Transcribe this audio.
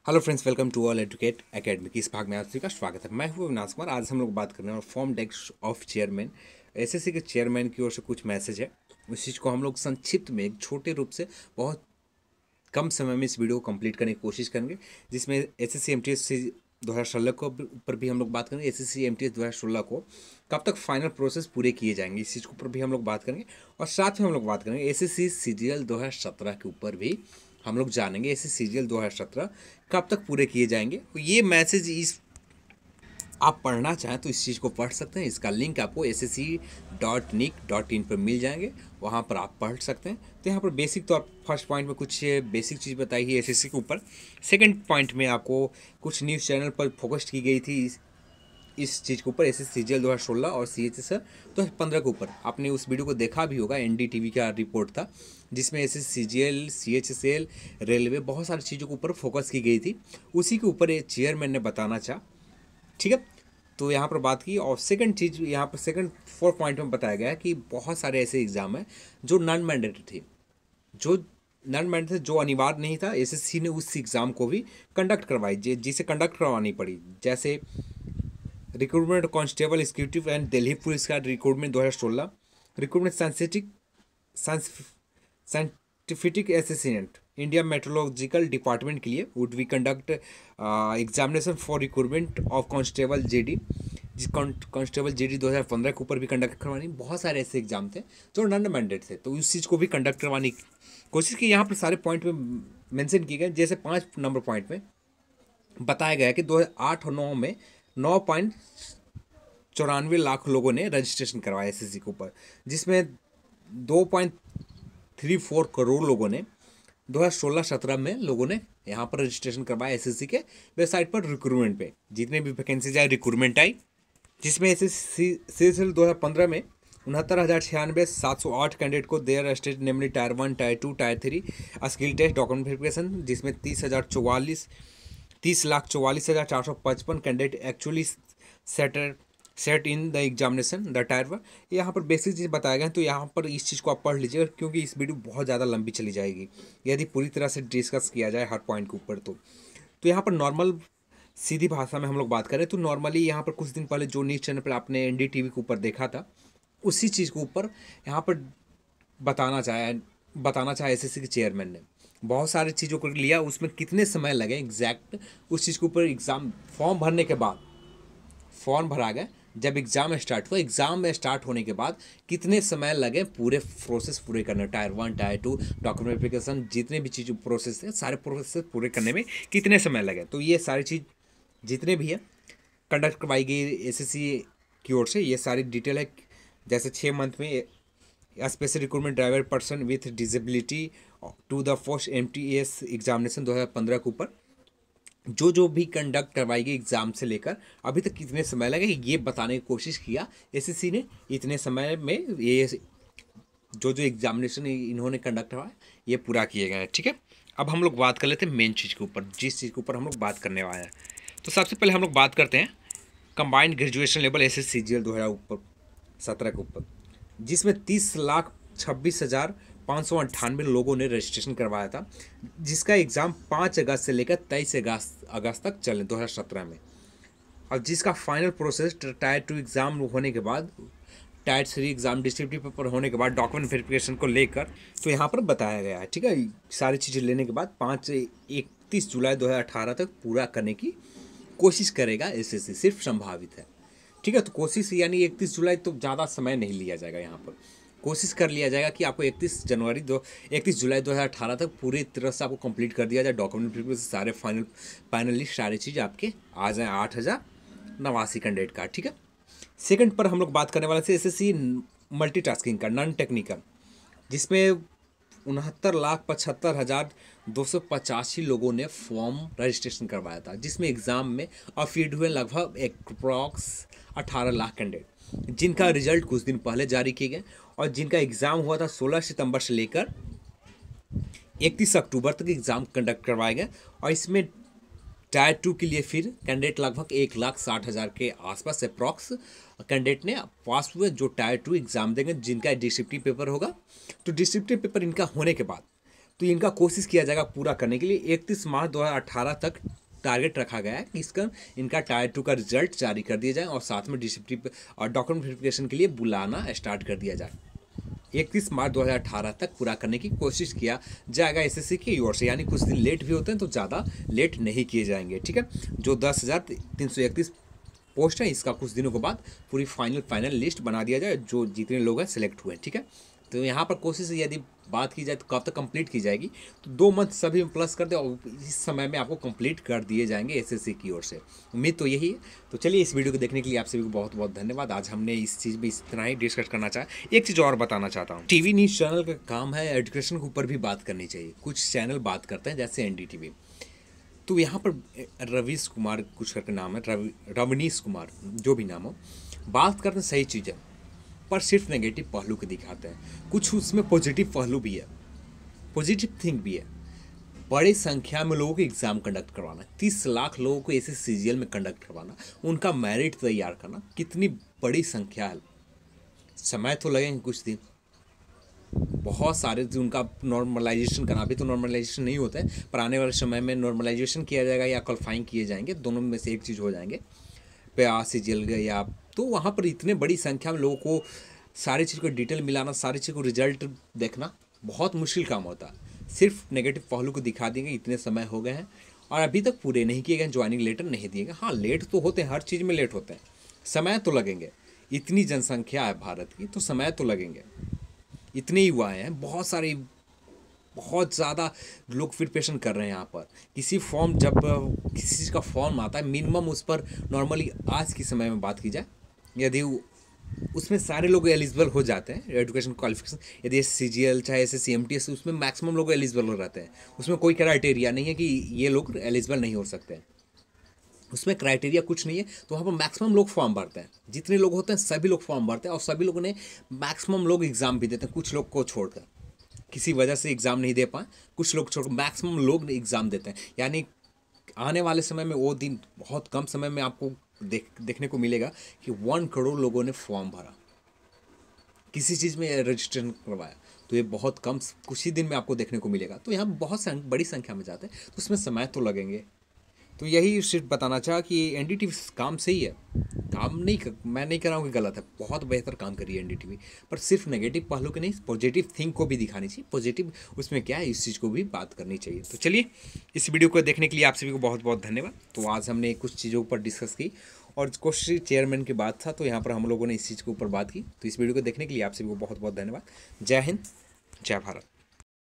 Hello friends, welcome to all advocate academy की इस भाग में आप सभी का स्वागत है। मैं हूं अविनाश कुमार। आज हम लोग बात करने वाले form desk of chairman. SSC के चेयरमैन की ओर से कुछ मैसेज है, उस चीज़ को हम लोग संक्षिप्त में एक छोटे रूप से बहुत कम समय में इस वीडियो को कंप्लीट करने की कोशिश करेंगे, जिसमें एसएससी एमटीएस 2016 को ऊपर भी हम लोग बात करेंगे। एसएससी एमटीएस 2016 को कब तक फाइनल प्रोसेस पूरे किए जाएंगे, इस चीज़ के ऊपर भी हम लोग बात करेंगे। और साथ में हम लोग बात करेंगे एसएससी सीजीएल 2017 के ऊपर भी हम लोग जानेंगे। एसएससी सीजीएल 2017 कब तक पूरे किए जाएंगे। ये मैसेज इस आप पढ़ना चाहें तो इस चीज़ को पढ़ सकते हैं। इसका लिंक आपको ssc.nic.in पर मिल जाएंगे, वहाँ पर आप पढ़ सकते हैं। तो यहाँ पर बेसिक तो आप फर्स्ट पॉइंट में कुछ बेसिक चीज़ बताई है एसएससी के ऊपर। सेकंड पॉइंट में आपको कुछ न्यूज़ चैनल पर फोकस की गई थी इस चीज़ के ऊपर, एसएससी सीजीएल 2016 और सीएचएस 2015 के ऊपर। आपने उस वीडियो को देखा भी होगा, एनडीटीवी का रिपोर्ट था जिसमें एसएससी सीजीएल, सीएचएसएल, रेलवे, बहुत सारी चीज़ों के ऊपर फोकस की गई थी। उसी के ऊपर चेयरमैन ने बताना चाहा, ठीक है। तो यहाँ पर बात की। और सेकंड चीज़ यहाँ पर सेकंड 4 पॉइंट में बताया गया है कि बहुत सारे ऐसे एग्जाम हैं जो नॉन मैंडेटरी थे, जो नॉन मैंडेटरी, जो अनिवार्य नहीं था। एसएससी ने उस एग्ज़ाम को भी कंडक्ट करवाई, जिसे कंडक्ट करवानी पड़ी। जैसे recruitment constable executive and Delhi police का recruitment 2016, recruitment scientific assistant India metrological department के लिए would we conduct examination for recruitment of constable GD, जिस कांस्टेबल जेडी 2015 के ऊपर भी कंडक्ट करवानी। बहुत सारे ऐसे एग्जाम थे जो नॉन मैंडेट थे, तो उस चीज़ को भी कंडक्ट करवाने की कोशिश की। यहाँ पर सारे पॉइंट में मेंशन किए गए। जैसे 5 नंबर पॉइंट में बताया गया कि 2008 और 9 में 9.94 लाख लोगों ने रजिस्ट्रेशन करवाया एसएससी के ऊपर, जिसमें 2.34 करोड़ लोगों ने 2016-17 में लोगों ने यहाँ पर रजिस्ट्रेशन करवाया एसएससी के वेबसाइट पर। रिक्रूटमेंट पे जितने भी वैकेंसीज आई, रिक्रूटमेंट आई, जिसमें एसएससी सीजीएल 2015 में 69,096,708 कैंडिडेट को their state namely tier 1, tier 2, tier 3 skill test document verification, जिसमें 30,44,455 candidate actually set in the examination the tier 1। यहाँ पर बेसिक चीज़ बताया गया है, तो यहाँ पर इस चीज़ को आप पढ़ लीजिएगा, क्योंकि इस वीडियो बहुत ज़्यादा लंबी चली जाएगी यदि पूरी तरह से डिस्कस किया जाए हर पॉइंट के ऊपर। तो यहाँ पर नॉर्मल सीधी भाषा में हम लोग बात करें तो नॉर्मली यहाँ पर कुछ दिन पहले जो न्यूज़ चैनल पर आपने एनडीटीवी के ऊपर देखा था, उसी चीज़ के ऊपर यहाँ पर बताना चाहे एसएससी के चेयरमैन ने। बहुत सारी चीज़ों को लिया, उसमें कितने समय लगे एग्जैक्ट उस चीज़ के ऊपर। एग्ज़ाम फॉर्म भरने के बाद फॉर्म भरा गया, जब एग्ज़ाम स्टार्ट हुआ, एग्ज़ाम में स्टार्ट होने के बाद कितने समय लगे पूरे प्रोसेस पूरे करने, टायर 1, टायर 2, डॉक्यूमेंट वेरिफिकेशन, जितने भी चीज़ प्रोसेस है, सारे प्रोसेस पूरे करने में कितने समय लगे। तो ये सारी चीज़ जितने भी है कंडक्ट करवाई गई एसएससी की ओर से, ये सारी डिटेल है। जैसे 6 मंथ में special recruitment driver person with disability to the first MTS examination 2015 के ऊपर जो भी कंडक्ट करवाई गई एग्ज़ाम से लेकर अभी तक कितने समय लगे, ये बताने की कोशिश किया एसएससी ने। इतने समय में ये जो एग्जामिनेशन इन्होंने कंडक्ट करवाया ये पूरा किए गए हैं, ठीक है। अब हम लोग बात कर लेते हैं मेन चीज़ के ऊपर, जिस चीज़ के ऊपर हम लोग बात करने वाले हैं। तो सबसे पहले हम लोग बात करते हैं combined graduation level SSC CGL 2017 के ऊपर, जिसमें 30,26,598 लोगों ने रजिस्ट्रेशन करवाया था, जिसका एग्ज़ाम 5 अगस्त से लेकर 23 अगस्त तक चले 2017 में। और जिसका फाइनल प्रोसेस टायर 2 एग्ज़ाम होने के बाद, टायर 3 एग्ज़ाम डिस्क्रिप्टिव पेपर होने के बाद डॉक्यूमेंट वेरिफिकेशन को लेकर तो यहाँ पर बताया गया है, ठीक है। सारी चीज़ें लेने के बाद 31 जुलाई 2018 तक पूरा करने की कोशिश करेगा एसएससी, सिर्फ संभावित है, ठीक है। तो कोशिश यानी 31 जुलाई, तो ज़्यादा समय नहीं लिया जाएगा। यहाँ पर कोशिश कर लिया जाएगा कि आपको 31 जुलाई 2018 तक पूरी तरह से आपको कंप्लीट कर दिया जाए। डॉक्यूमेंट वेरिफिकेशन सारे फाइनली सारी चीज़ आपके आ जाए 8,089 कैंडिडेट का, ठीक है। सेकंड पर हम लोग बात करने वाले थे एसएससी मल्टीटास्किंग का, नॉन टेक्निकल, जिसमें 69,75,285 लोगों ने फॉर्म रजिस्ट्रेशन करवाया था, जिसमें एग्ज़ाम में अफीड हुए लगभग अप्रॉक्स 18 लाख कैंडिडेट, जिनका रिजल्ट कुछ दिन पहले जारी किए गए और जिनका एग्ज़ाम हुआ था 16 सितंबर से लेकर 31 अक्टूबर तक एग्ज़ाम कंडक्ट करवाए गए। और इसमें टायर 2 के लिए फिर कैंडिडेट लगभग 1,60,000 के आसपास अप्रॉक्स कैंडिडेट ने पास हुए, जो टायर 2 एग्ज़ाम देंगे, जिनका डिस्क्रिप्टिव पेपर होगा। तो डिस्क्रिप्टिव पेपर इनका होने के बाद तो इनका कोशिश किया जाएगा पूरा करने के लिए। 31 मार्च 2018 तक टारगेट रखा गया है कि इसका इनका टायर 2 का रिजल्ट जारी कर दिया जाए और साथ में डिस्क्रिप्टिव और डॉक्यूमेंट वेरिफिकेशन के लिए बुलाना स्टार्ट कर दिया जाए। 31 मार्च 2018 तक पूरा करने की कोशिश किया जाएगा एसएससी की ओर से, यानी कुछ दिन लेट भी होते हैं तो ज़्यादा लेट नहीं किए जाएंगे, ठीक है। जो 10,331 पोस्ट है, इसका कुछ दिनों के बाद पूरी फाइनल लिस्ट बना दिया जाए, जो जितने लोग हैं सिलेक्ट हुए हैं, ठीक है। तो यहाँ पर कोशिश यदि बात की जाए तो कब तक कंप्लीट की जाएगी, तो 2 मंथ सभी प्लस कर दे और इस समय में आपको कंप्लीट कर दिए जाएंगे एसएससी की ओर से। उम्मीद तो यही है। तो चलिए, इस वीडियो को देखने के लिए आप सभी को बहुत बहुत धन्यवाद। आज हमने इस चीज़ में इतना ही डिस्कस करना चाहा। एक चीज़ और बताना चाहता हूँ, टीवी न्यूज़ चैनल का काम है एजुकेशन के ऊपर भी बात करनी चाहिए। कुछ चैनल बात करते हैं जैसे एनडीटीवी, तो यहाँ पर रवीश कुमार कुछ करके नाम है, रवनीश कुमार, जो भी नाम हो, बात करते हैं सही चीज़ है, पर सिर्फ नेगेटिव पहलू के दिखाते हैं। कुछ उसमें पॉजिटिव पहलू भी है, पॉजिटिव थिंग भी है। बड़ी संख्या में लोगों को एग्ज़ाम कंडक्ट करवाना, 30 लाख लोगों को ऐसे सीजीएल में कंडक्ट करवाना, उनका मेरिट तैयार करना, कितनी बड़ी संख्या है। समय तो लगेंगे कुछ दिन, बहुत सारे जो उनका नॉर्मलाइजेशन करना, अभी तो नॉर्मलाइजेशन नहीं होता है, पर आने वाले समय में नॉर्मलाइजेशन किया जाएगा या क्वालिफाइंग किए जाएंगे, दोनों में से एक चीज़ हो जाएंगे। प्यास जल गए या, तो वहाँ पर इतने बड़ी संख्या में लोगों को सारी चीज़ को डिटेल मिलाना, सारी चीज़ को रिजल्ट देखना बहुत मुश्किल काम होता है। सिर्फ नेगेटिव पहलू को दिखा देंगे, इतने समय हो गए हैं और अभी तक पूरे नहीं किए गए, ज्वाइनिंग लेटर नहीं दिए गए। हाँ, लेट तो होते हैं, हर चीज़ में लेट होते हैं, समय तो लगेंगे। इतनी जनसंख्या है भारत की, तो समय तो लगेंगे। इतने युवाएँ हैं, बहुत सारे, बहुत ज़्यादा लोग प्रिपरेशन कर रहे हैं यहाँ पर। किसी फॉर्म, जब किसी चीज़ का फॉर्म आता है, मिनिमम उस पर नॉर्मली आज के समय में बात की जाए, यदि उसमें सारे लोग एलिजिबल हो जाते हैं, एजुकेशन क्वालिफिकेशन, यदि सीजीएल चाहे ऐसे CMTS, उसमें मैक्सिमम लोग एलिजिबल हो रहते हैं। उसमें कोई क्राइटेरिया नहीं है कि ये लोग एलिजिबल नहीं हो सकते, उसमें क्राइटेरिया कुछ नहीं है। तो वहाँ पर मैक्सिमम लोग फॉर्म भरते हैं, जितने लोग होते हैं सभी लोग फॉर्म भरते हैं और सभी लोगों ने मैक्सिमम लोग एग्ज़ाम भी देते हैं। कुछ लोग को छोड़कर, किसी वजह से एग्ज़ाम नहीं दे पाए, कुछ लोग छोड़, मैक्सिमम लोग एग्ज़ाम देते हैं। यानी आने वाले समय में वो दिन बहुत कम समय में आपको देखने को मिलेगा कि 1 करोड़ लोगों ने फॉर्म भरा, किसी चीज़ में रजिस्ट्रेशन करवाया। तो ये बहुत कम, कुछ ही दिन में आपको देखने को मिलेगा। तो यहाँ बहुत बड़ी संख्या में जाते हैं, तो उसमें समय तो लगेंगे। तो यही सिर्फ बताना चाहा कि एनडीटीवी काम सही है, काम नहीं मैं नहीं कह रहा हूँ कि गलत है, बहुत बेहतर काम करी है एनडीटीवी, पर सिर्फ नेगेटिव पहलू के नहीं, पॉजिटिव थिंग को भी दिखानी चाहिए। पॉजिटिव उसमें क्या है, इस चीज़ को भी बात करनी चाहिए। तो चलिए, इस वीडियो को देखने के लिए आप सभी को बहुत बहुत धन्यवाद। तो आज हमने कुछ चीज़ों पर डिस्कस की और क्वेश्चन चेयरमैन की बात था, तो यहाँ पर हम लोगों ने इस चीज़ के ऊपर बात की। तो इस वीडियो को देखने के लिए आप सभी को बहुत बहुत धन्यवाद। जय हिंद, जय भारत।